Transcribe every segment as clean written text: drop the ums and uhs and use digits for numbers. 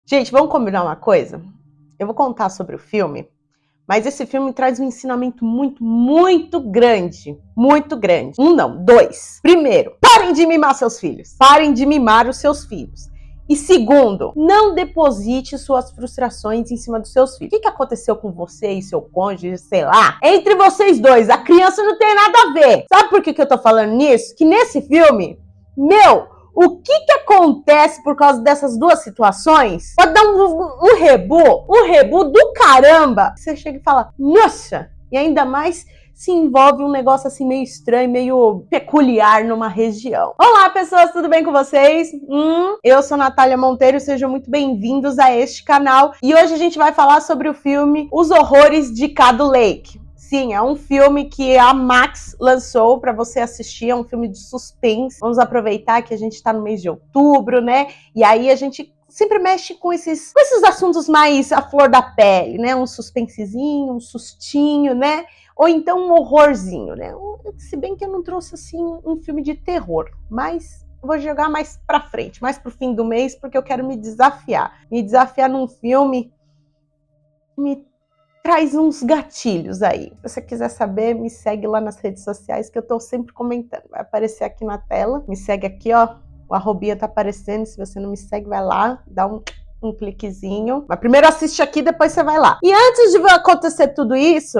Gente, vamos combinar uma coisa? Eu vou contar sobre o filme, mas esse filme traz um ensinamento muito grande. Muito grande. Um não, dois. Primeiro, parem de mimar seus filhos. Parem de mimar os seus filhos. E segundo, não deposite suas frustrações em cima dos seus filhos. O que aconteceu com você e seu cônjuge, sei lá? Entre vocês dois, a criança não tem nada a ver. Sabe por que eu tô falando nisso? Que nesse filme, o que acontece por causa dessas duas situações? Pode dar um rebu do caramba. Você chega e fala, nossa! E ainda mais se envolve um negócio assim meio estranho, meio peculiar numa região. Olá, pessoas, tudo bem com vocês? Eu sou Natália Monteiro, sejam muito bem-vindos a este canal. E hoje a gente vai falar sobre o filme Os Horrores de Cadu Lake. Sim, é um filme que a Max lançou para você assistir, é um filme de suspense. Vamos aproveitar que a gente está no mês de outubro, né? E aí a gente sempre mexe com esses assuntos mais à flor da pele, né? Um suspensezinho, um sustinho, né? Ou então um horrorzinho, né? Se bem que eu não trouxe, assim, um filme de terror, mas vou jogar mais pra frente, mais pro fim do mês, porque eu quero me desafiar. Me desafiar num filme me traz uns gatilhos aí. Se você quiser saber, me segue lá nas redes sociais, que eu tô sempre comentando. Vai aparecer aqui na tela. Me segue aqui, ó. O arrobinha tá aparecendo. Se você não me segue, vai lá, dá um cliquezinho. Mas primeiro assiste aqui, depois você vai lá. E antes de acontecer tudo isso,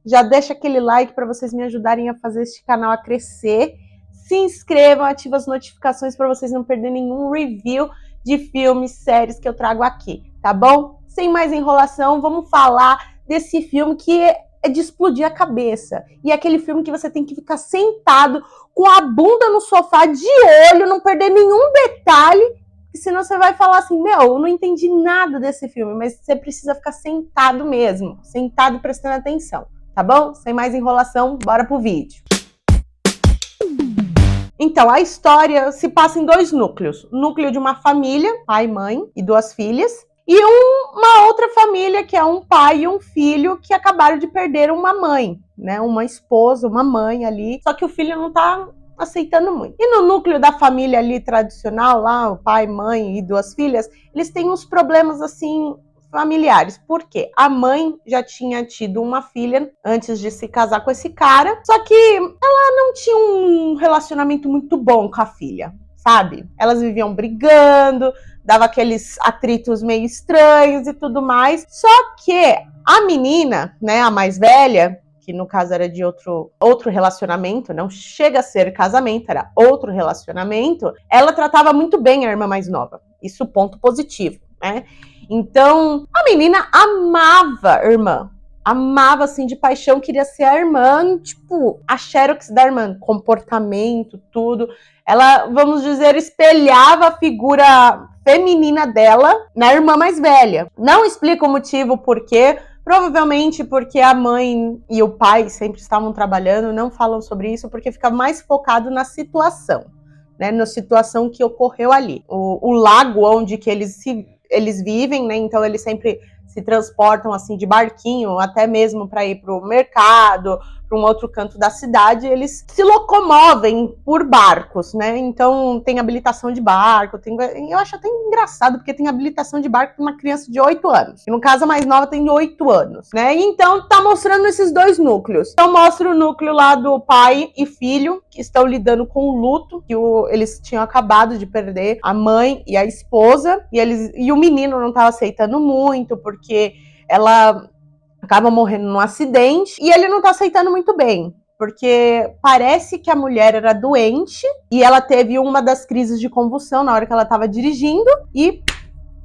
já deixa aquele like para vocês me ajudarem a fazer este canal a crescer. Se inscrevam, ativem as notificações para vocês não perderem nenhum review de filmes, séries que eu trago aqui, tá bom? Sem mais enrolação, vamos falar desse filme que é de explodir a cabeça. E é aquele filme que você tem que ficar sentado com a bunda no sofá, de olho, não perder nenhum detalhe, senão você vai falar assim, eu não entendi nada desse filme, mas você precisa ficar sentado mesmo, sentado prestando atenção, tá bom? Sem mais enrolação, bora pro vídeo. Então, a história se passa em dois núcleos. O núcleo de uma família, pai, mãe e duas filhas, e uma outra família que é um pai e um filho que acabaram de perder uma mãe, né? Uma esposa, uma mãe ali, só que o filho não tá aceitando muito. E no núcleo da família ali tradicional, lá, o pai, mãe e duas filhas, eles têm uns problemas assim familiares. Por quê? A mãe já tinha tido uma filha antes de se casar com esse cara, só que ela não tinha um relacionamento muito bom com a filha, sabe? Elas viviam brigando, dava aqueles atritos meio estranhos e tudo mais. Só que a menina, né, a mais velha, que no caso era de outro relacionamento, não chega a ser casamento, era outro relacionamento, ela tratava muito bem a irmã mais nova. Isso ponto positivo, né? Então, a menina amava a irmã. Amava, assim, de paixão, queria ser a irmã, tipo, a xerox da irmã, comportamento, tudo. Ela, vamos dizer, espelhava a figura feminina dela na irmã mais velha. Não explica o motivo por quê, provavelmente porque a mãe e o pai sempre estavam trabalhando, não falam sobre isso, porque fica mais focado na situação, né, na situação que ocorreu ali. O lago onde que eles vivem, né, então eles sempre se transportam assim de barquinho, até mesmo para ir para o mercado, para um outro canto da cidade, eles se locomovem por barcos, né? Então tem habilitação de barco, eu acho até engraçado, porque tem habilitação de barco para uma criança de 8 anos. E no caso a mais nova tem 8 anos, né? E então tá mostrando esses dois núcleos. Então mostra o núcleo lá do pai e filho, que estão lidando com o luto, que eles tinham acabado de perder a mãe e a esposa, e o menino não estava aceitando muito, porque ela acaba morrendo num acidente, e ele não tá aceitando muito bem, porque parece que a mulher era doente, e ela teve uma das crises de convulsão na hora que ela tava dirigindo, e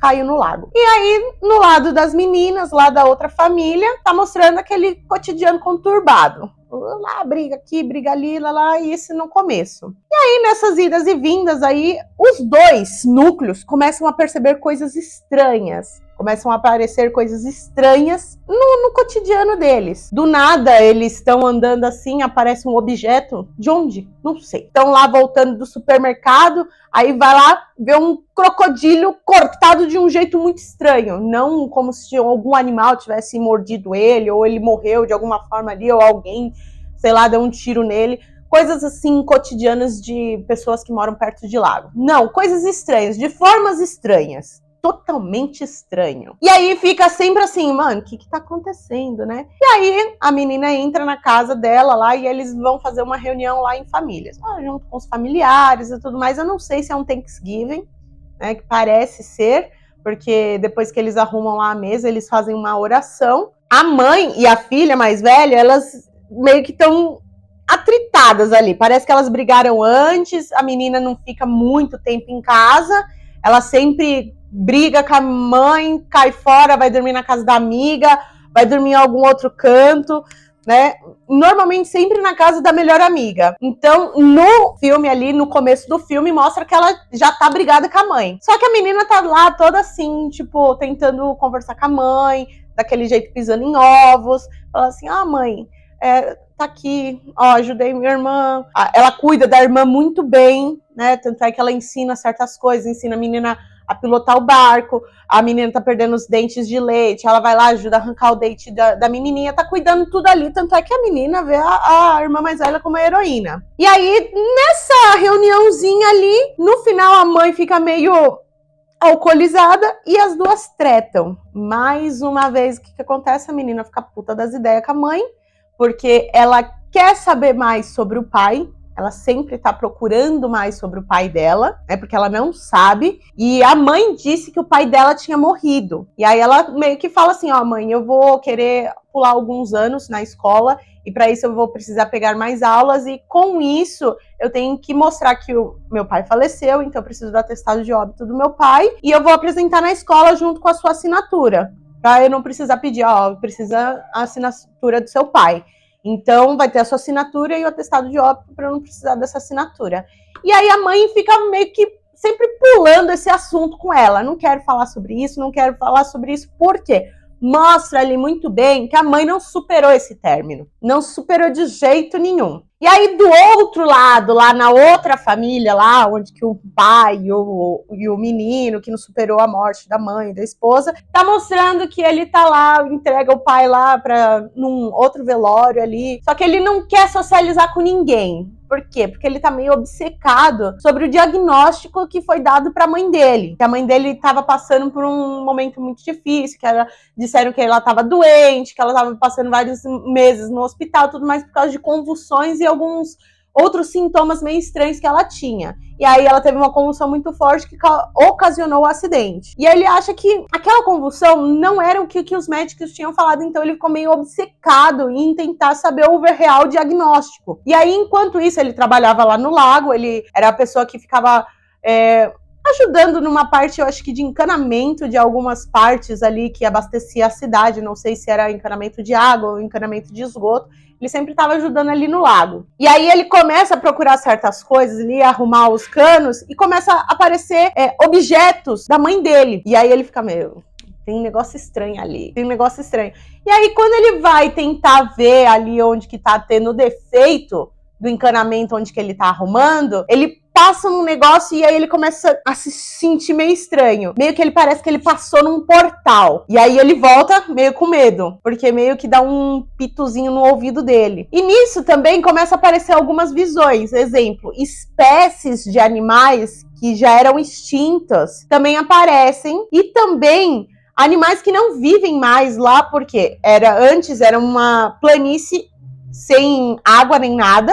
caiu no lago. E aí, no lado das meninas, lá da outra família, tá mostrando aquele cotidiano conturbado. Lá, briga aqui, briga ali, lá, e isso no começo. E aí, nessas idas e vindas aí, os dois núcleos começam a perceber coisas estranhas. Começam a aparecer coisas estranhas no cotidiano deles. Do nada, eles estão andando assim, aparece um objeto. De onde? Não sei. Estão lá voltando do supermercado, aí vai lá ver um crocodilo cortado de um jeito muito estranho. Não como se algum animal tivesse mordido ele, ou ele morreu de alguma forma ali, ou alguém, sei lá, deu um tiro nele. Coisas assim cotidianas de pessoas que moram perto de lago. Não, coisas estranhas, de formas estranhas. totalmente estranho. E aí fica sempre assim, mano, o que tá acontecendo, né? E aí a menina entra na casa dela lá e eles vão fazer uma reunião lá em famílias, junto com os familiares e tudo mais. Eu não sei se é um Thanksgiving, né, que parece ser, porque depois que eles arrumam lá a mesa, eles fazem uma oração. A mãe e a filha mais velha, elas meio que estão atritadas ali. Parece que elas brigaram antes, a menina não fica muito tempo em casa, ela sempre briga com a mãe, cai fora, vai dormir na casa da amiga, vai dormir em algum outro canto, né? Normalmente sempre na casa da melhor amiga. Então, no filme ali, no começo do filme, mostra que ela já tá brigada com a mãe. Só que a menina tá lá toda assim, tipo, tentando conversar com a mãe, daquele jeito pisando em ovos. Fala assim, mãe, tá aqui, ajudei minha irmã. Ela cuida da irmã muito bem, né? Tanto é que ela ensina certas coisas, ensina a menina a pilotar o barco, a menina tá perdendo os dentes de leite, ela vai lá, ajuda a arrancar o dente da menininha, tá cuidando tudo ali, tanto é que a menina vê a irmã mais velha como a heroína. E aí, nessa reuniãozinha ali, no final a mãe fica meio alcoolizada e as duas tretam. Mais uma vez, o que acontece? A menina fica puta das ideias com a mãe, porque ela quer saber mais sobre o pai, ela sempre tá procurando mais sobre o pai dela, né, porque ela não sabe, e a mãe disse que o pai dela tinha morrido. E aí ela meio que fala assim, mãe, eu vou querer pular alguns anos na escola, e para isso eu vou precisar pegar mais aulas, e com isso eu tenho que mostrar que o meu pai faleceu, então eu preciso do atestado de óbito do meu pai, e eu vou apresentar na escola junto com a sua assinatura, para eu não precisar pedir, precisa a assinatura do seu pai. Então, vai ter a sua assinatura e o atestado de óbito para eu não precisar dessa assinatura. E aí a mãe fica meio que sempre pulando esse assunto com ela. Não quero falar sobre isso, não quero falar sobre isso. Por quê? Mostra ali muito bem que a mãe não superou esse término. Não superou de jeito nenhum. E aí, do outro lado, lá na outra família, lá onde que o pai e o menino, que não superou a morte da mãe, da esposa, tá mostrando que ele tá lá, entrega o pai lá num outro velório ali. Só que ele não quer socializar com ninguém. Por quê? Porque ele tá meio obcecado sobre o diagnóstico que foi dado pra mãe dele. Que a mãe dele tava passando por um momento muito difícil, disseram que ela tava doente, que ela tava passando vários meses no hospital, tudo mais por causa de convulsões e alguns outros sintomas meio estranhos que ela tinha. E aí ela teve uma convulsão muito forte que ocasionou o acidente. E ele acha que aquela convulsão não era o que os médicos tinham falado, então ele ficou meio obcecado em tentar saber o real diagnóstico. E aí, enquanto isso, ele trabalhava lá no lago, ele era a pessoa que ficava ajudando numa parte, eu acho que de encanamento de algumas partes ali que abastecia a cidade, não sei se era encanamento de água ou encanamento de esgoto. Ele sempre estava ajudando ali no lago. E aí ele começa a procurar certas coisas ali, arrumar os canos, e começa a aparecer objetos da mãe dele. E aí ele fica meio... tem um negócio estranho ali, tem um negócio estranho. E aí quando ele vai tentar ver ali onde que tá tendo defeito do encanamento, onde que ele tá arrumando, ele passa num negócio e aí ele começa a se sentir meio estranho. Meio que ele parece que ele passou num portal. E aí ele volta meio com medo, porque meio que dá um pitozinho no ouvido dele. E nisso também começa a aparecer algumas visões. Exemplo, espécies de animais que já eram extintas também aparecem. E também animais que não vivem mais lá, porque antes era uma planície sem água nem nada.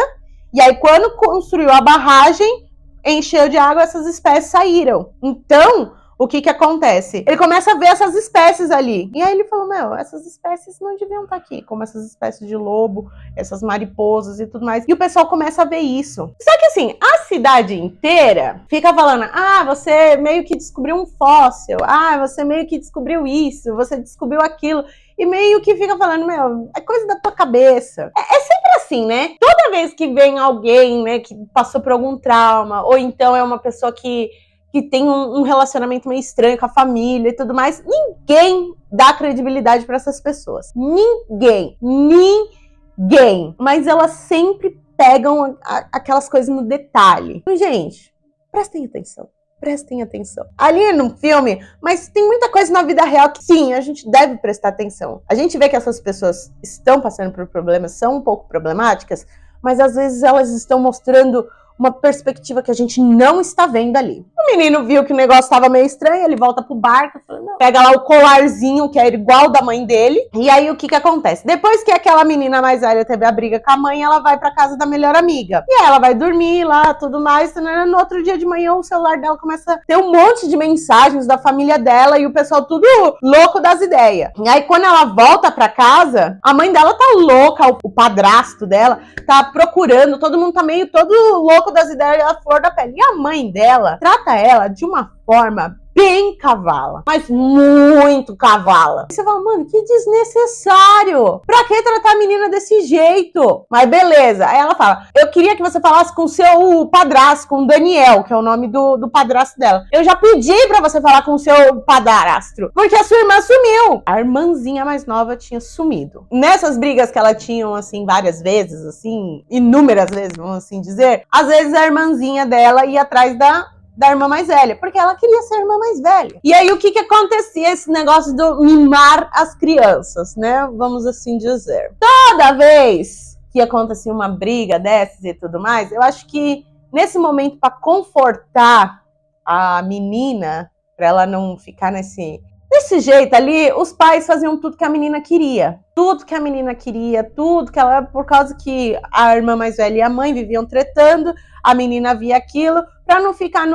E aí quando construiu a barragem, encheu de água, essas espécies saíram. Então, o que acontece? Ele começa a ver essas espécies ali. E aí ele falou, essas espécies não deviam estar aqui, como essas espécies de lobo, essas mariposas e tudo mais. E o pessoal começa a ver isso. Só que assim, a cidade inteira fica falando, você meio que descobriu um fóssil, você meio que descobriu isso, você descobriu aquilo. E meio que fica falando, é coisa da tua cabeça. É sempre assim, né? Toda vez que vem alguém, né, que passou por algum trauma, ou então é uma pessoa que tem um relacionamento meio estranho com a família e tudo mais, ninguém dá credibilidade para essas pessoas. Ninguém. Mas elas sempre pegam aquelas coisas no detalhe. Então, gente, prestem atenção. Ali é num filme, mas tem muita coisa na vida real que sim, a gente deve prestar atenção. A gente vê que essas pessoas estão passando por problemas, são um pouco problemáticas, mas às vezes elas estão mostrando uma perspectiva que a gente não está vendo ali. O menino viu que o negócio estava meio estranho, ele volta pro barco, pega lá o colarzinho, que era igual da mãe dele, e aí o que acontece? Depois que aquela menina mais velha teve a briga com a mãe, ela vai pra casa da melhor amiga. E aí ela vai dormir lá, tudo mais, no outro dia de manhã o celular dela começa a ter um monte de mensagens da família dela e o pessoal tudo louco das ideias. E aí quando ela volta pra casa, a mãe dela tá louca, o padrasto dela tá procurando, todo mundo tá meio todo louco das ideias, a flor da pele. E a mãe dela trata ela de uma forma bem cavala, mas muito cavala. E você fala, mano, que desnecessário. Pra que tratar a menina desse jeito? Mas beleza. Aí ela fala, eu queria que você falasse com o seu padrasto, com o Daniel, que é o nome do padrasto dela. Eu já pedi pra você falar com o seu padrasto, porque a sua irmã sumiu. A irmãzinha mais nova tinha sumido. Nessas brigas que ela tinha, assim, várias vezes, assim, inúmeras vezes, vamos assim dizer, às vezes a irmãzinha dela ia atrás da irmã mais velha, porque ela queria ser a irmã mais velha. E aí, o que acontecia? Esse negócio de mimar as crianças, né? Vamos assim dizer. Toda vez que acontecia uma briga dessas e tudo mais, eu acho que nesse momento, para confortar a menina, para ela não ficar desse jeito ali, os pais faziam tudo que a menina queria. Tudo que a menina queria, tudo que ela... Por causa que a irmã mais velha e a mãe viviam tretando, a menina via aquilo, pra não ficar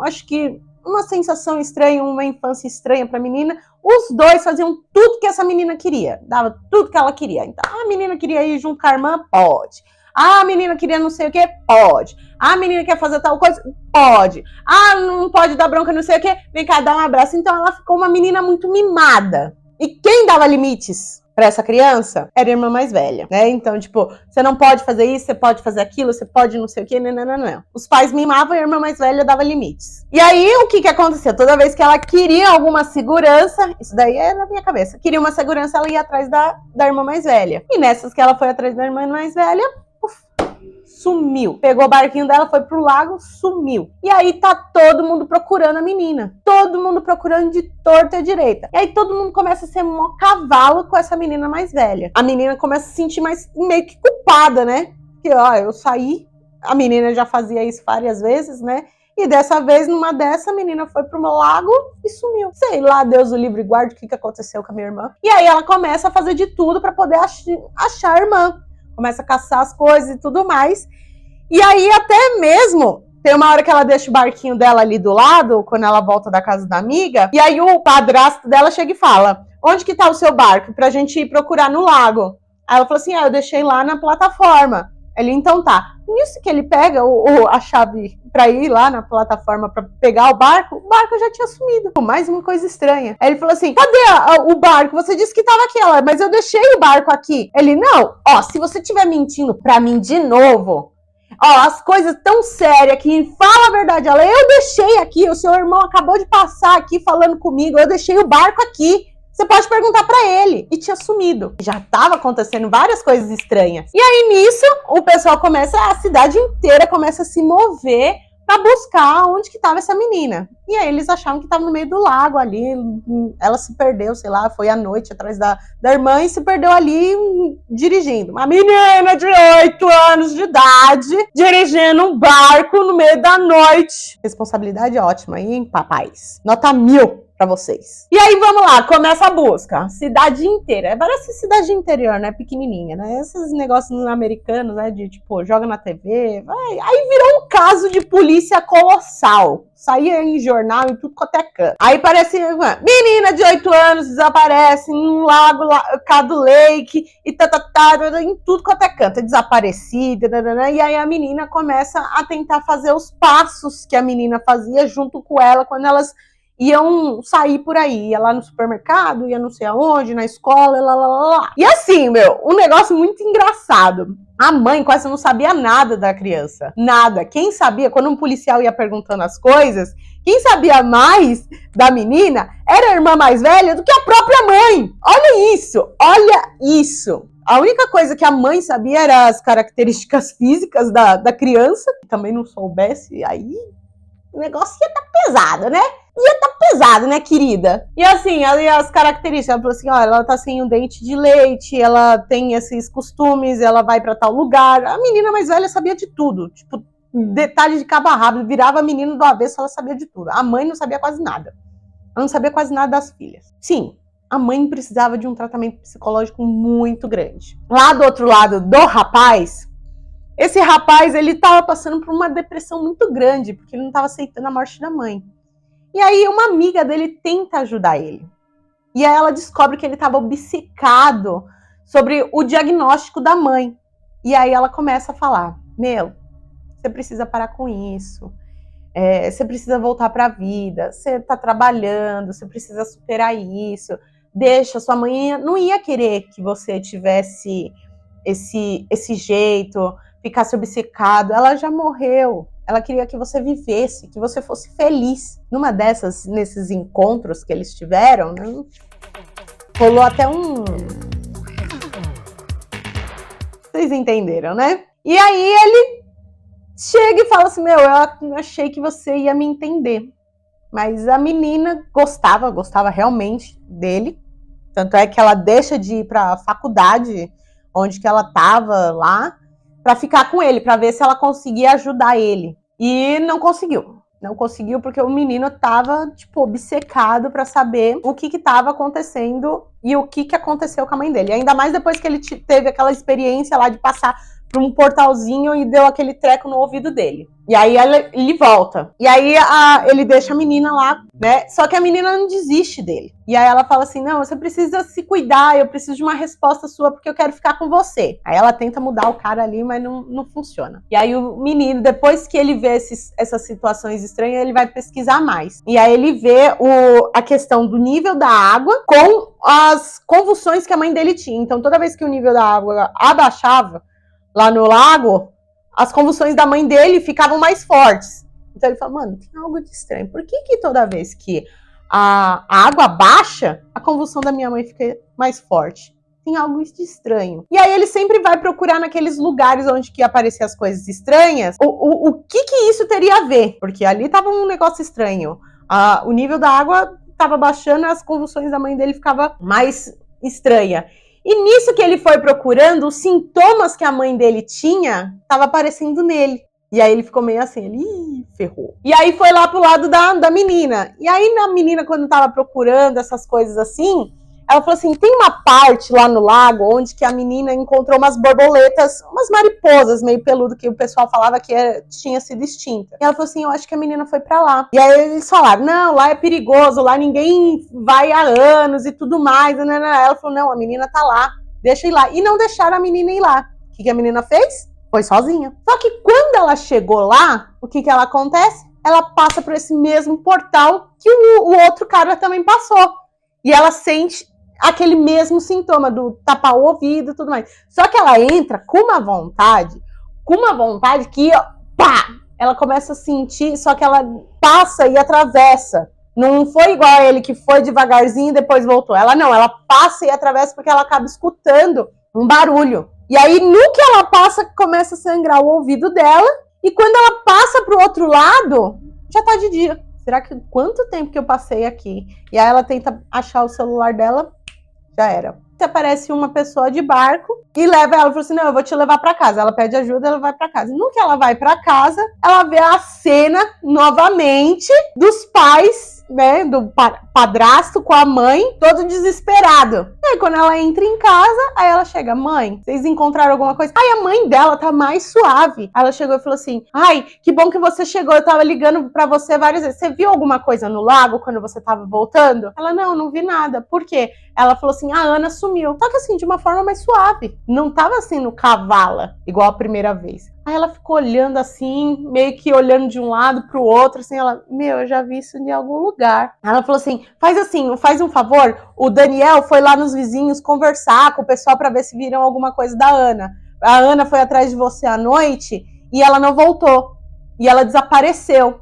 acho que, uma sensação estranha, uma infância estranha pra menina, os dois faziam tudo que essa menina queria. Dava tudo que ela queria. Então, a menina queria ir junto com a irmã? Pode. A menina queria não sei o que? Pode. A menina quer fazer tal coisa? Pode. Ah, não pode dar bronca, não sei o que? Vem cá, dá um abraço. Então ela ficou uma menina muito mimada. E quem dava limites pra essa criança era a irmã mais velha, né? Então, tipo, você não pode fazer isso, você pode fazer aquilo, você pode não sei o que, não. Os pais mimavam e a irmã mais velha dava limites. E aí, o que acontecia? Toda vez que ela queria alguma segurança, isso daí é na minha cabeça, queria uma segurança, ela ia atrás da irmã mais velha. E nessas que ela foi atrás da irmã mais velha, sumiu. Pegou o barquinho dela, foi pro lago, sumiu. E aí tá todo mundo procurando a menina. Todo mundo procurando de torta e direita. E aí todo mundo começa a ser um cavalo com essa menina mais velha. A menina começa a se sentir meio que culpada, né? Porque, ó, eu saí, a menina já fazia isso várias vezes, né? E dessa vez, numa dessa, a menina foi pro meu lago e sumiu. Sei lá, Deus o livre guarde o que aconteceu com a minha irmã. E aí ela começa a fazer de tudo pra poder achar a irmã. Começa a caçar as coisas e tudo mais. E aí até mesmo, tem uma hora que ela deixa o barquinho dela ali do lado, quando ela volta da casa da amiga, e aí o padrasto dela chega e fala, onde que tá o seu barco? Pra gente ir procurar no lago. Aí ela falou assim, eu deixei lá na plataforma. Ele, então tá. Nisso que ele pega a chave pra ir lá na plataforma pra pegar o barco já tinha sumido. Mais uma coisa estranha. Aí ele falou assim, cadê o barco? Você disse que tava aqui, ela, mas eu deixei o barco aqui. Ele, não, ó, se você estiver mentindo pra mim de novo, ó, as coisas tão sérias que fala a verdade, ela, eu deixei aqui, o seu irmão acabou de passar aqui falando comigo, eu deixei o barco aqui. Você pode perguntar pra ele. E tinha sumido. Já tava acontecendo várias coisas estranhas. E aí, nisso, o pessoal a cidade inteira começa a se mover pra buscar onde que tava essa menina. E aí, eles achavam que tava no meio do lago ali. Ela se perdeu, sei lá, foi à noite atrás da irmã e se perdeu ali dirigindo. Uma menina de 8 anos de idade dirigindo um barco no meio da noite. Responsabilidade ótima aí, hein, papais? Nota 1000. Pra vocês. E aí, vamos lá, começa a busca. Cidade inteira. Parece cidade interior, né? Pequenininha, né? Esses negócios americanos, né? De, tipo, joga na TV. Aí virou um caso de polícia colossal. Saía em jornal e tudo quanto é canto. Aí parece menina de 8 anos desaparece em um lago, Cado Lake, e em tudo quanto é canto. É desaparecida, e aí a menina começa a tentar fazer os passos que a menina fazia junto com ela quando elas iam sair por aí, ia lá no supermercado, ia não sei aonde, na escola, lá. E assim, um negócio muito engraçado. A mãe quase não sabia nada da criança. Nada. Quem sabia, quando um policial ia perguntando as coisas, quem sabia mais da menina era a irmã mais velha do que a própria mãe. Olha isso. A única coisa que a mãe sabia era as características físicas da criança. Também não soubesse, aí o negócio ia estar pesado, né? Pesado, né, querida? E assim, as características, ela falou assim, ó, ela tá sem um dente de leite, ela tem esses costumes, ela vai pra tal lugar. A menina mais velha sabia de tudo, tipo, detalhe de cabo a rabo, virava menino do avesso, ela sabia de tudo. A mãe não sabia quase nada. Ela não sabia quase nada das filhas. Sim, a mãe precisava de um tratamento psicológico muito grande. Lá do outro lado do rapaz, esse rapaz, ele estava passando por uma depressão muito grande, porque ele não estava aceitando a morte da mãe. E aí uma amiga dele tenta ajudar ele. E aí ela descobre que ele estava obcecado sobre o diagnóstico da mãe. E aí ela começa a falar, meu, você precisa parar com isso. Você precisa voltar para a vida. Você está trabalhando, você precisa superar isso. Deixa, sua mãe não ia querer que você tivesse esse jeito, ficasse obcecado. Ela já morreu. Ela queria que você vivesse, que você fosse feliz. Numa dessas, nesses encontros que eles tiveram, né, rolou até um... Vocês entenderam, né? E aí ele chega e fala assim, meu, eu achei que você ia me entender. Mas a menina gostava realmente dele. Tanto é que ela deixa de ir para a faculdade, onde que ela estava lá, para ficar com ele, para ver se ela conseguia ajudar ele. E não conseguiu. Não conseguiu porque o menino estava, tipo, obcecado para saber o que estava acontecendo e o que aconteceu com a mãe dele. Ainda mais depois que ele teve aquela experiência lá de passar por um portalzinho e deu aquele treco no ouvido dele. E aí ele volta. E aí ele deixa a menina lá, né? Só que a menina não desiste dele. E aí ela fala assim, não, você precisa se cuidar, eu preciso de uma resposta sua porque eu quero ficar com você. Aí ela tenta mudar o cara ali, mas não funciona. E aí o menino, depois que ele vê essas situações estranhas, ele vai pesquisar mais. E aí ele vê a questão do nível da água com as convulsões que a mãe dele tinha. Então toda vez que o nível da água abaixava, lá no lago, as convulsões da mãe dele ficavam mais fortes. Então ele fala, mano, tem algo de estranho. Por que toda vez que a água baixa, a convulsão da minha mãe fica mais forte? Tem algo de estranho. E aí ele sempre vai procurar naqueles lugares onde que apareciam as coisas estranhas, o que isso teria a ver? Porque ali tava um negócio estranho. O nível da água tava baixando, as convulsões da mãe dele ficavam mais estranhas. E nisso que ele foi procurando, os sintomas que a mãe dele tinha, tava aparecendo nele. E aí ele ficou meio assim, ele ferrou. E aí foi lá pro lado da menina. E aí a menina, quando tava procurando essas coisas assim, ela falou assim, tem uma parte lá no lago onde que a menina encontrou umas borboletas, umas mariposas meio peludo que o pessoal falava que tinha sido extinta. E ela falou assim, eu acho que a menina foi pra lá. E aí eles falaram, não, lá é perigoso, lá ninguém vai há anos e tudo mais. Ela falou, não, a menina tá lá, deixa ir lá. E não deixaram a menina ir lá. O que a menina fez? Foi sozinha. Só que quando ela chegou lá, o que ela acontece? Ela passa por esse mesmo portal que o outro cara também passou. E ela sente aquele mesmo sintoma do tapar o ouvido e tudo mais. Só que ela entra com uma vontade que, pá, ela começa a sentir, só que ela passa e atravessa. Não foi igual a ele que foi devagarzinho e depois voltou. Ela passa e atravessa porque ela acaba escutando um barulho. E aí, no que ela passa, começa a sangrar o ouvido dela. E quando ela passa pro outro lado, já tá de dia. Será que quanto tempo que eu passei aqui? E aí ela tenta achar o celular dela, já era. Aparece uma pessoa de barco e leva ela, fala assim, não, eu vou te levar pra casa. Ela pede ajuda, ela vai pra casa. No que ela vai pra casa, ela vê a cena novamente dos pais, né, do padrasto com a mãe, todo desesperado. E aí quando ela entra em casa, aí ela chega, mãe, vocês encontraram alguma coisa? Aí a mãe dela tá mais suave. Aí ela chegou e falou assim, ai, que bom que você chegou, eu tava ligando pra você várias vezes. Você viu alguma coisa no lago quando você tava voltando? Ela, não vi nada. Por quê? Ela falou assim, a Ana sumiu. Só que assim, de uma forma mais suave. Não tava assim no cavala, igual a primeira vez. Aí ela ficou olhando assim, meio que olhando de um lado pro outro, assim, ela, eu já vi isso em algum lugar. Ela falou assim, faz um favor, o Daniel foi lá nos vizinhos conversar com o pessoal pra ver se viram alguma coisa da Ana. A Ana foi atrás de você à noite e ela não voltou. E ela desapareceu.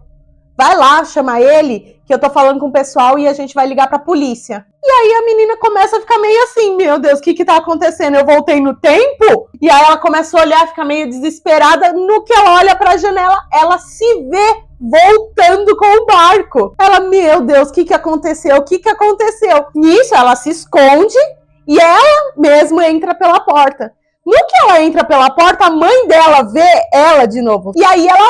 Vai lá, chama ele, que eu tô falando com o pessoal e a gente vai ligar pra polícia. E aí a menina começa a ficar meio assim, meu Deus, o que tá acontecendo? Eu voltei no tempo? E aí ela começa a olhar, fica meio desesperada. No que ela olha pra janela, ela se vê voltando com o barco. Ela, meu Deus, o que aconteceu? O que aconteceu? Nisso ela se esconde e ela mesmo entra pela porta. No que ela entra pela porta, a mãe dela vê ela de novo. E aí ela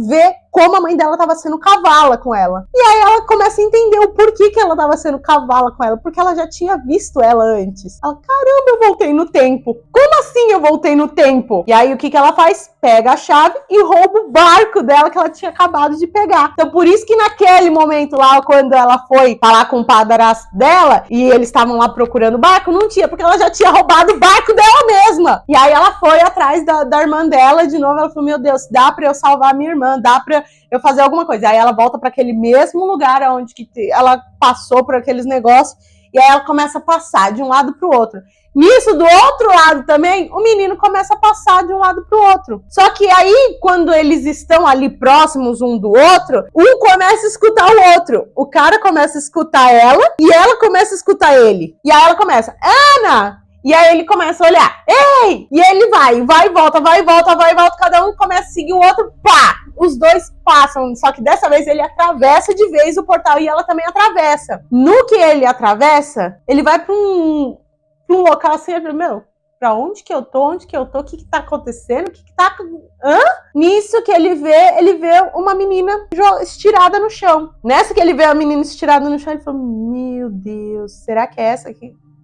vê como a mãe dela estava sendo cavala com ela. E aí ela começa a entender o porquê que ela estava sendo cavala com ela, porque ela já tinha visto ela antes. Ela, caramba, eu voltei no tempo. Como assim eu voltei no tempo? E aí o que ela faz? Pega a chave e rouba o barco dela que ela tinha acabado de pegar. Então por isso que naquele momento lá, quando ela foi falar com o padrasto dela, e eles estavam lá procurando o barco, não tinha, porque ela já tinha roubado o barco dela mesma. E aí ela foi atrás da irmã dela de novo, ela falou, meu Deus, dá pra eu salvar a minha irmã, dá pra eu fazer alguma coisa. Aí ela volta para aquele mesmo lugar onde que ela passou por aqueles negócios, e aí ela começa a passar de um lado para o outro. Nisso, do outro lado também, o menino começa a passar de um lado para o outro. Só que aí, quando eles estão ali próximos um do outro, um começa a escutar o outro. O cara começa a escutar ela, e ela começa a escutar ele. E aí ela começa, Ana! E aí ele começa a olhar, ei! E ele vai e volta, cada um começa a seguir o outro, pá! Os dois passam, só que dessa vez ele atravessa de vez o portal e ela também atravessa. No que ele atravessa, ele vai para um local assim, ele fala, meu, pra onde que eu tô? O que tá acontecendo? Hã? Nisso que ele vê uma menina estirada no chão. Nessa que ele vê a menina estirada no chão, ele fala, meu Deus, será que é essa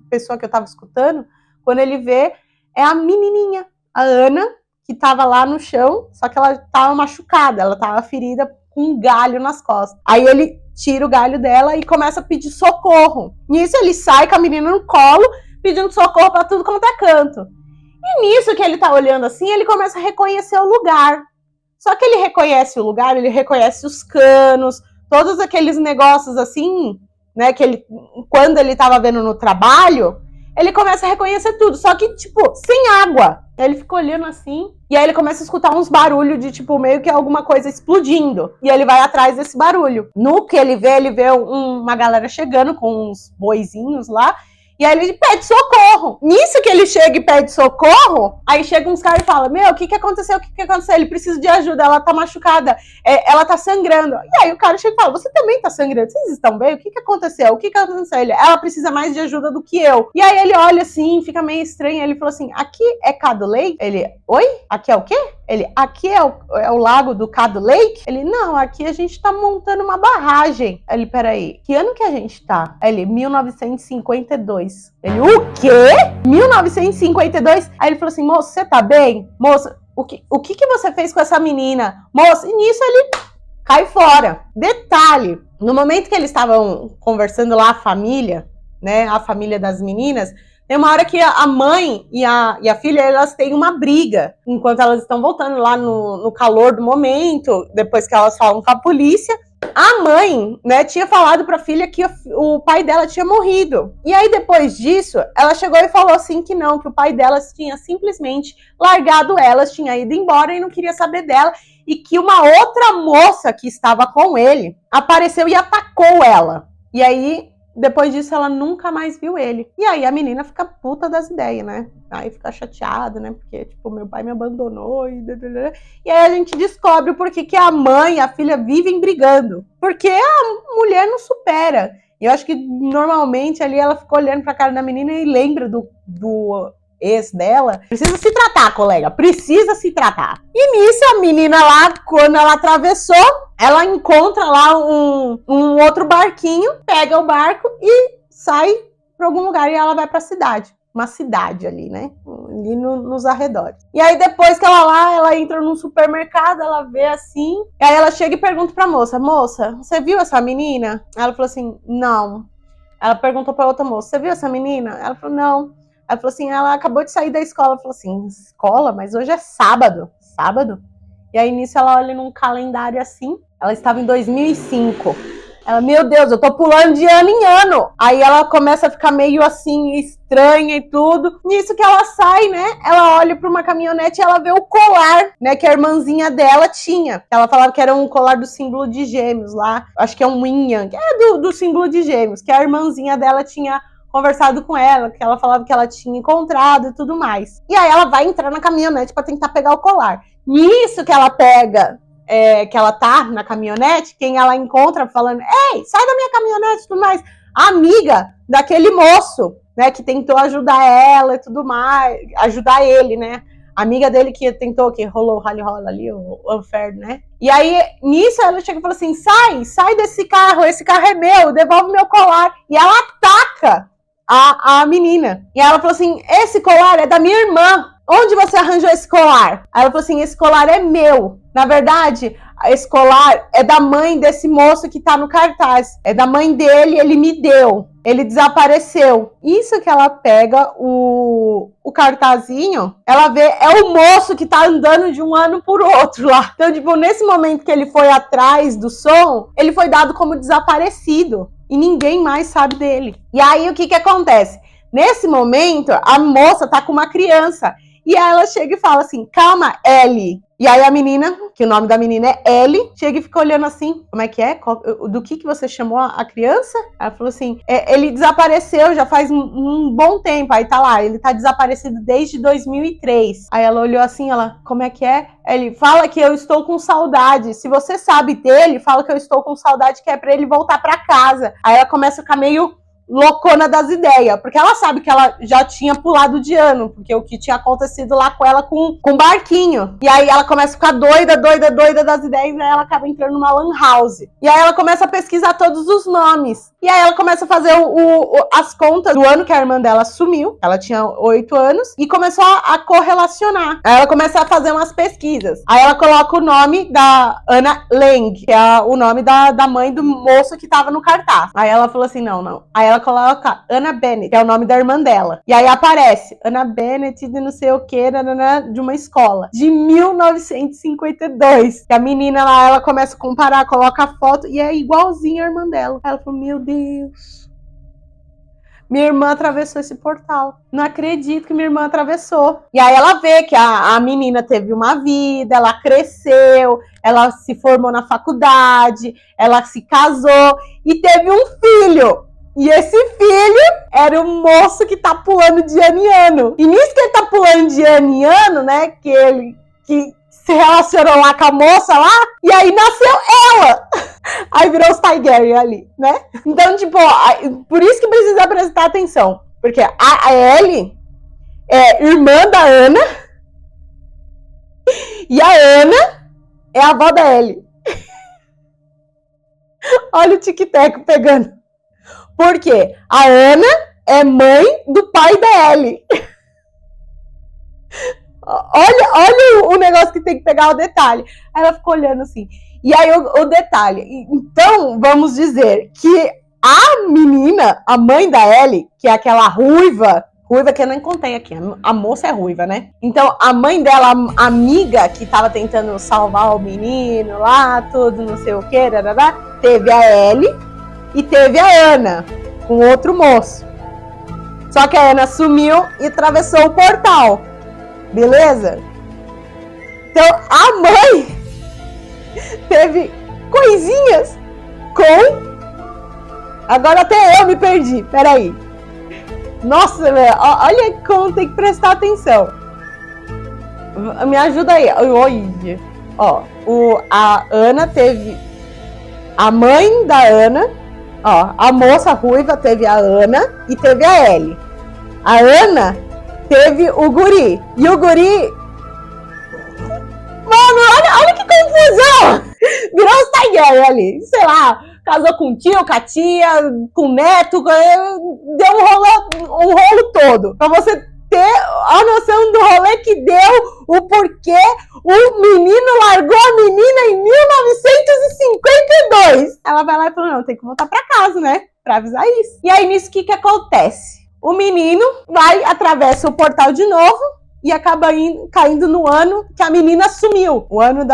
pessoa que eu tava escutando? Quando ele vê, é a menininha, a Ana, que tava lá no chão, só que ela tava machucada, ela tava ferida com um galho nas costas. Aí ele tira o galho dela e começa a pedir socorro. Nisso ele sai com a menina no colo, pedindo socorro pra tudo como é canto. E nisso que ele tá olhando assim, ele começa a reconhecer o lugar. Só que ele reconhece o lugar, ele reconhece os canos, todos aqueles negócios assim, né, que ele, quando ele tava vendo no trabalho, ele começa a reconhecer tudo, só que, tipo, sem água. Ele fica olhando assim, e aí ele começa a escutar uns barulhos de, tipo, meio que alguma coisa explodindo. E ele vai atrás desse barulho. No que ele vê uma galera chegando com uns boizinhos lá, e aí ele pede socorro. Nisso que ele chega e pede socorro, aí chega uns caras e fala, meu, o que aconteceu? Ele precisa de ajuda, ela tá machucada, ela tá sangrando. E aí o cara chega e fala, você também tá sangrando, vocês estão bem? O que aconteceu? Ela precisa mais de ajuda do que eu. E aí ele olha assim, fica meio estranho, ele falou assim, aqui é Cado Lake? Ele, oi? Aqui é o quê? Ele, aqui é o lago do Cado Lake? Ele, não, aqui a gente tá montando uma barragem. Ele, peraí, que ano que a gente tá? Ele, 1952. Ele, o quê? 1952? Aí ele falou assim, moço, você tá bem? Moça, o que você fez com essa menina? Moça, e nisso ele cai fora. Detalhe, no momento que eles estavam conversando lá, a família, né, a família das meninas, tem uma hora que a mãe e a filha, elas têm uma briga, enquanto elas estão voltando lá no calor do momento, depois que elas falam com a polícia. A mãe, né, tinha falado pra filha que o pai dela tinha morrido. E aí, depois disso, ela chegou e falou assim que não, que o pai delas tinha simplesmente largado elas, tinha ido embora e não queria saber dela, e que uma outra moça que estava com ele apareceu e atacou ela. E aí, depois disso, ela nunca mais viu ele. E aí a menina fica puta das ideias, né? Aí fica chateada, né? Porque, tipo, meu pai me abandonou e aí a gente descobre o porquê que a mãe e a filha vivem brigando. Porque a mulher não supera. E eu acho que, normalmente, ali ela fica olhando pra cara da menina e lembra do ex dela. Precisa se tratar, colega. Precisa se tratar. E nisso, a menina lá, quando ela atravessou, ela encontra lá um outro barquinho, pega o barco e sai para algum lugar e ela vai para a cidade. Uma cidade ali, né? Ali nos arredores. E aí depois que ela entra num supermercado, ela vê assim, e aí ela chega e pergunta pra moça, você viu essa menina? Ela falou assim, não. Ela perguntou pra outra moça, você viu essa menina? Ela falou, não. Ela falou assim, ela acabou de sair da escola. Ela falou assim, escola? Mas hoje é sábado. Sábado? E aí, nisso, ela olha num calendário assim. Ela estava em 2005. Ela, meu Deus, eu tô pulando de ano em ano. Aí ela começa a ficar meio assim, estranha e tudo. Nisso que ela sai, né? Ela olha pra uma caminhonete e ela vê o colar, né? Que a irmãzinha dela tinha. Ela falava que era um colar do símbolo de gêmeos lá. Acho que é um yin yang. É do símbolo de gêmeos. Que a irmãzinha dela tinha conversado com ela, que ela falava que ela tinha encontrado e tudo mais. E aí ela vai entrar na caminhonete pra tentar pegar o colar. Nisso que ela pega, que ela tá na caminhonete, quem ela encontra falando, ei, sai da minha caminhonete e tudo mais, a amiga daquele moço né, que tentou ajudar ela e tudo mais, ajudar ele, né? A amiga dele que tentou, que rolou o rally-rola ali, o unfair, né? E aí, nisso, ela chega e fala assim, sai desse carro, esse carro é meu, devolve meu colar. E ela ataca a menina. E ela falou assim, esse colar é da minha irmã. Onde você arranjou esse colar? Aí ela falou assim, esse colar é meu. Na verdade, esse colar é da mãe desse moço que tá no cartaz. É da mãe dele, ele me deu. Ele desapareceu. Isso que ela pega o cartazinho, ela vê, é o moço que tá andando de um ano por outro lá. Então, tipo, nesse momento que ele foi atrás do som, ele foi dado como desaparecido. E ninguém mais sabe dele. E aí, o que acontece? Nesse momento, a moça tá com uma criança. E aí ela chega e fala assim, calma, Ellie. E aí a menina, que o nome da menina é Ellie, chega e fica olhando assim, como é que é? Do que você chamou a criança? Ela falou assim, ele desapareceu já faz um bom tempo. Aí tá lá, ele tá desaparecido desde 2003. Aí ela olhou assim, como é que é? Ele fala que eu estou com saudade. Se você sabe dele, fala que eu estou com saudade, que é pra ele voltar pra casa. Aí ela começa a ficar meio loucona das ideias, porque ela sabe que ela já tinha pulado de ano, porque o que tinha acontecido lá com ela com barquinho. E aí ela começa a ficar doida das ideias, e aí ela acaba entrando numa lan house. E aí ela começa a pesquisar todos os nomes. E aí ela começa a fazer as contas do ano que a irmã dela sumiu, ela tinha 8 anos, e começou a correlacionar. Aí ela começa a fazer umas pesquisas. Aí ela coloca o nome da Anna Lang, que é o nome da mãe do moço que tava no cartaz. Aí ela falou assim, não. Aí ela coloca Anna Bennett, que é o nome da irmã dela. E aí aparece Anna Bennett de não sei o que, de uma escola. De 1952. Que a menina lá, ela começa a comparar, coloca a foto e é igualzinha a irmã dela. Ela falou, meu Deus. Minha irmã atravessou esse portal. Não acredito que minha irmã atravessou. E aí ela vê que a menina teve uma vida, ela cresceu, ela se formou na faculdade, ela se casou e teve um filho. E esse filho era o moço que tá pulando de ano em ano. E nisso que ele tá pulando de ano em ano, né? Que se relacionou lá com a moça lá. E aí nasceu ela. Aí virou os Targaryen ali, né? Então, tipo, por isso que precisa prestar atenção. Porque a Ellie é irmã da Ana. E a Ana é a avó da Ellie. Olha o tic-tac pegando. Porque a Ana é mãe do pai da Ellie. Olha o negócio que tem que pegar o detalhe. Aí ela ficou olhando assim. E aí o detalhe. Então, vamos dizer que a menina, a mãe da Ellie, que é aquela ruiva que eu nem contei aqui, a moça é ruiva, né? Então, a mãe dela, a amiga que tava tentando salvar o menino lá, tudo, não sei o que, teve a Ellie e teve a Ana, com outro moço. Só que a Ana sumiu e atravessou o portal. Beleza? Então, a mãe teve coisinhas com... Agora até eu me perdi, peraí. Nossa, velho, olha como tem que prestar atenção. Me ajuda aí. Olha. Ó, a Ana teve a mãe da Ana. Ó, a moça ruiva teve a Ana e teve a Ellie. A Ana teve o guri. E o guri... Mano, olha que confusão! Virou os Targaryen ali. Sei lá, casou com o tio, com a tia, com o neto. Deu um rolo todo. Pra você ter a noção do rolê que deu, o porquê o menino largou a menina em 1952. Ela vai lá e fala, não, tem que voltar pra casa, né? Pra avisar isso. E aí, nisso, o que acontece? O menino vai, atravessa o portal de novo e acaba caindo no ano que a menina sumiu. O ano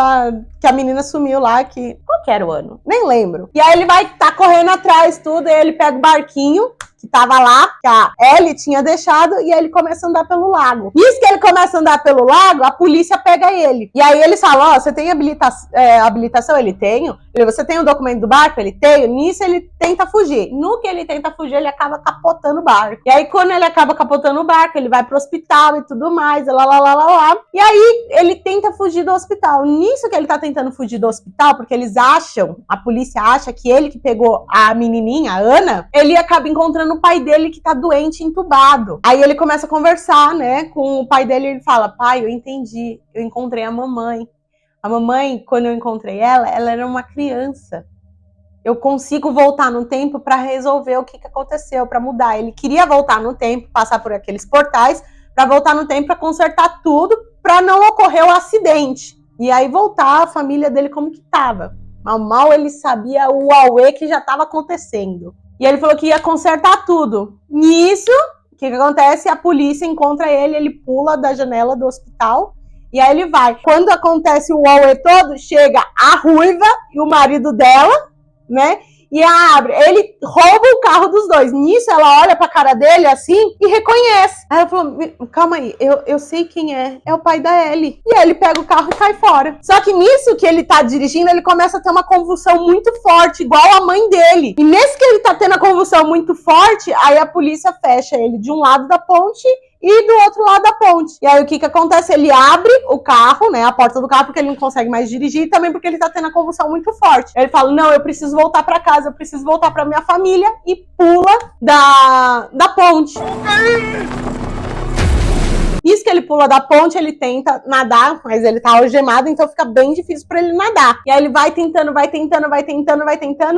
que a menina sumiu lá, qual que era o ano? Nem lembro. E aí ele vai correndo atrás, tudo, e ele pega o barquinho que tava lá, que a Ellie tinha deixado, e aí ele começa a andar pelo lago. Nisso que ele começa a andar pelo lago, a polícia pega ele. E aí eles falam, ó, você tem habilitação? Ele tem. Você tem o documento do barco? Ele tem. Nisso ele tenta fugir. No que ele tenta fugir, ele acaba capotando o barco. E aí quando ele acaba capotando o barco, ele vai pro hospital e tudo mais, lá. E aí ele tenta fugir do hospital. Nisso que ele tá tentando fugir do hospital, porque eles acham, a polícia acha que ele que pegou a menininha, a Ana, ele acaba encontrando no pai dele que tá doente, entubado. Aí ele começa a conversar, né, com o pai dele e ele fala, pai, eu entendi, eu encontrei a mamãe. A mamãe, quando eu encontrei ela era uma criança. Eu consigo voltar no tempo para resolver o que aconteceu, para mudar. Ele queria voltar no tempo, passar por aqueles portais, para voltar no tempo, para consertar tudo, para não ocorrer o acidente. E aí voltar a família dele como que tava. Mal ele sabia o auê que já estava acontecendo. E ele falou que ia consertar tudo. Nisso, o que acontece? A polícia encontra ele, ele pula da janela do hospital e aí ele vai. Quando acontece o auê todo, chega a ruiva e o marido dela, né? E abre, ele rouba o carro dos dois. Nisso, ela olha pra cara dele assim e reconhece. Aí ela falou, calma aí, eu sei quem é. É o pai da Ellie. E aí ele pega o carro e cai fora. Só que nisso que ele tá dirigindo, ele começa a ter uma convulsão muito forte, igual a mãe dele. E nesse que ele tá tendo a convulsão muito forte, aí a polícia fecha ele de um lado da ponte e do outro lado da ponte. E aí o que acontece? Ele abre o carro, né, a porta do carro, porque ele não consegue mais dirigir, e também porque ele tá tendo a convulsão muito forte. Ele fala, não, eu preciso voltar pra casa, eu preciso voltar pra minha família, e pula da ponte. Isso que ele pula da ponte, ele tenta nadar, mas ele tá algemado, então fica bem difícil pra ele nadar. E aí ele vai tentando,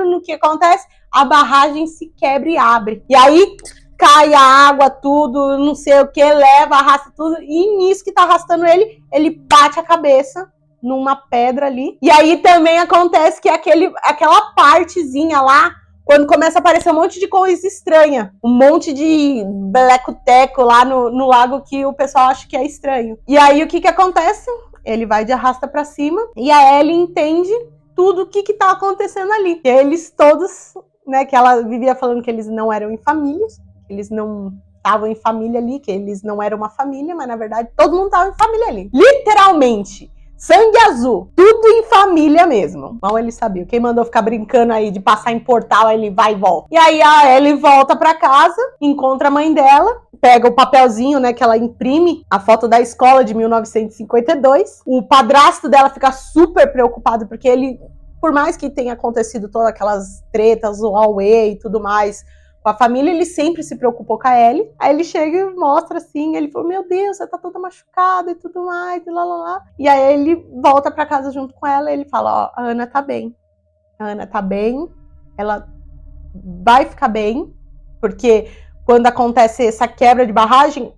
no que acontece? A barragem se quebra e abre. E aí cai a água, tudo, não sei o que, leva, arrasta tudo, e nisso que tá arrastando ele bate a cabeça numa pedra ali. E aí também acontece que aquela partezinha lá, quando começa a aparecer um monte de coisa estranha, um monte de beleco-teco lá no lago que o pessoal acha que é estranho. E aí o que acontece? Ele vai de arrasta pra cima e a Ellie entende tudo o que tá acontecendo ali. E eles todos, né, que ela vivia falando que eles não eram em famílias, eles não estavam em família ali, que eles não eram uma família, mas na verdade todo mundo estava em família ali. Literalmente, sangue azul, tudo em família mesmo. Mal ele sabia. Quem mandou ficar brincando aí de passar em portal, aí ele vai e volta. E aí a Ellie volta pra casa, encontra a mãe dela, pega o papelzinho, né, que ela imprime, a foto da escola de 1952. O padrasto dela fica super preocupado, porque ele, por mais que tenha acontecido todas aquelas tretas, o auê e tudo mais, com a família, ele sempre se preocupou com a Ellie. Aí ele chega e mostra assim, ele falou, meu Deus, você tá toda machucada e tudo mais, e lá, lá, lá. E aí ele volta pra casa junto com ela e ele fala, ó, a Ana tá bem. A Ana tá bem, ela vai ficar bem, porque quando acontece essa quebra de barragem,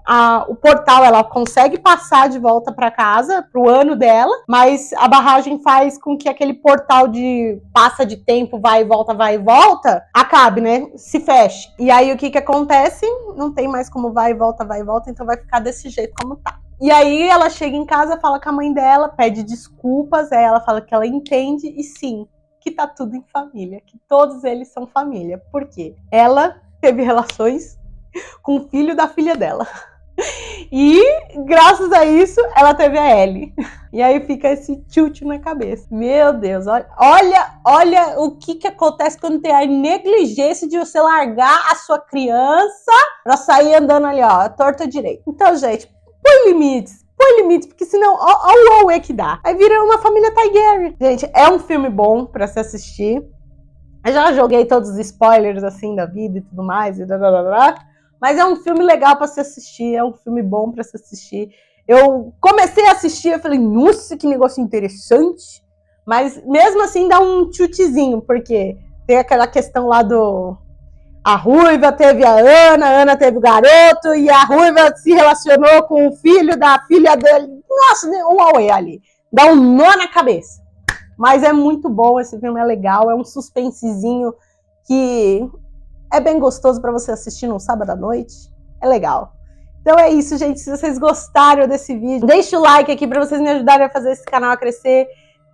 o portal, ela consegue passar de volta para casa, pro ano dela, mas a barragem faz com que aquele portal de passa de tempo, vai e volta, acabe, né? Se feche. E aí o que acontece? Não tem mais como vai e volta, então vai ficar desse jeito como tá. E aí ela chega em casa, fala com a mãe dela, pede desculpas, aí ela fala que ela entende, e sim, que tá tudo em família, que todos eles são família. Por quê? Ela teve relações com o filho da filha dela. E, graças a isso, ela teve a Ellie. E aí fica esse tilt na cabeça. Meu Deus, olha o que acontece quando tem a negligência de você largar a sua criança pra sair andando ali, ó, torta direito. Então, gente, põe limites, porque senão, olha o auê que dá. Aí vira uma família Targaryen. Gente, é um filme bom pra se assistir. Eu já joguei todos os spoilers, assim, da vida e tudo mais, e blá, blá, blá, blá. Mas é um filme legal pra se assistir, é um filme bom pra se assistir. Eu comecei a assistir, eu falei, nossa, que negócio interessante. Mas mesmo assim dá um chutzinho, porque tem aquela questão lá do... A Ruiva teve a Ana teve o garoto, e a Ruiva se relacionou com o filho da filha dele. Nossa, um auê ali. Dá um nó na cabeça. Mas é muito bom, esse filme é legal, é um suspensezinho que... é bem gostoso para você assistir no sábado à noite. É legal. Então é isso, gente. Se vocês gostaram desse vídeo, deixa o like aqui para vocês me ajudarem a fazer esse canal a crescer.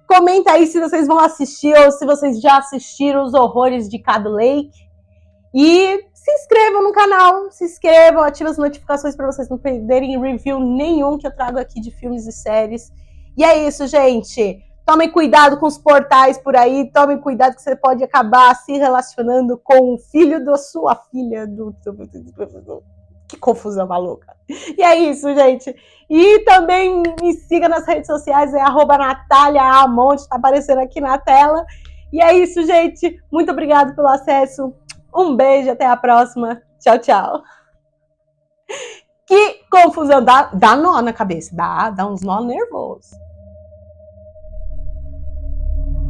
Comenta aí se vocês vão assistir ou se vocês já assistiram Os Horrores de Cado Lake. E se inscrevam no canal. Se inscrevam, ativem as notificações para vocês não perderem review nenhum que eu trago aqui de filmes e séries. E é isso, gente. Tomem cuidado com os portais por aí, tomem cuidado que você pode acabar se relacionando com o filho da sua filha. Que confusão maluca. E é isso, gente. E também me siga nas redes sociais, é @NataliaAmonte, tá aparecendo aqui na tela. E é isso, gente. Muito obrigada pelo acesso. Um beijo, até a próxima. Tchau, tchau. Que confusão, dá nó na cabeça, dá uns nó nervosos.